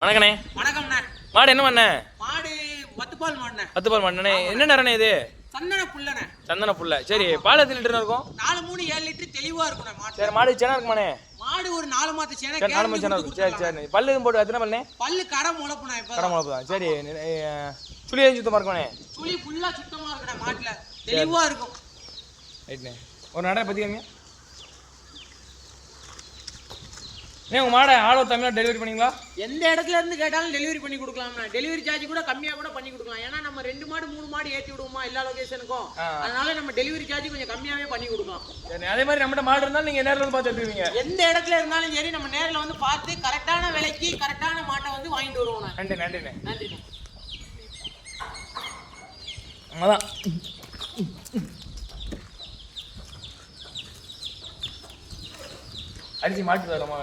வணக்கண்ணே. வணக்கம்ண்ணே. மாடு என்ன பண்ண? மாடு பத்துப்பால் மாடுண்ணே. பத்துப்பால் மாடுண்ணே. என்ன நேரண்ணே இது? சந்தன புல்லண்ணே. சந்தன புல்ல. சரி, பால் எத்தனை லிட்டர் இருக்கும்? 4 3 7 லிட்டர் தெளிவா இருக்குண்ணே மாடு. சரி, மாடு சேனா இருக்குமாண்ணே? மாடு ஒரு 4 மாத்து சேனை. 4 மாத்து சேனா இருக்கு. சரி சரி. பல்லு எதுவும் போட்டு எத்தனை பல்லுண்ணே? பல்லு கடை முளப்புண்ணே. இப்ப கடை முளப்பு தான். சரி, சுழி சுத்தமா இருக்குமாண்ணே? சுழி ஃபுல்லா சுத்தமா இருக்குண்ணே. மாட்டுல தெளிவா இருக்கும். ரைட்ண்ணே. ஒரு நடை பத்தி காமிங்க. உங்க மாடை ஆல் ஓவர் தமிழ்நாடு டெலிவரி பண்ணீங்களா? எந்த இடத்துல இருந்து கேட்டாலும் டெலிவரி பண்ணி கொடுக்கலாம்ண்ணா. டெலிவரி சார்ஜ் கூட கம்மியா கூட பண்ணி கொடுக்கலாம். ஏன்னா நம்ம 2 மாடு 3 மாடு ஏற்றி விடுவோமா எல்லா லொகேஷனுக்கும். அதனால நம்ம டெலிவரி சார்ஜ் கொஞ்சம் கம்மியாவே பண்ணி கொடுக்கலாம். சரி, அதே மாதிரி நம்மகிட்ட மாடு இருந்தாலும் நீங்க நேரில் வந்து பார்த்து எடுத்துருவீங்க. எந்த இடத்துல இருந்தாலும் சரி நம்ம நேரில் வந்து பார்த்து கரெக்டான விலைக்கு கரெக்டான மாட்டை வந்து வாங்கிட்டு வருவோம். நன்றி நன்றிண்ணே. நன்றிண்ணே. அதான் அரிசி மாட்டு தரமா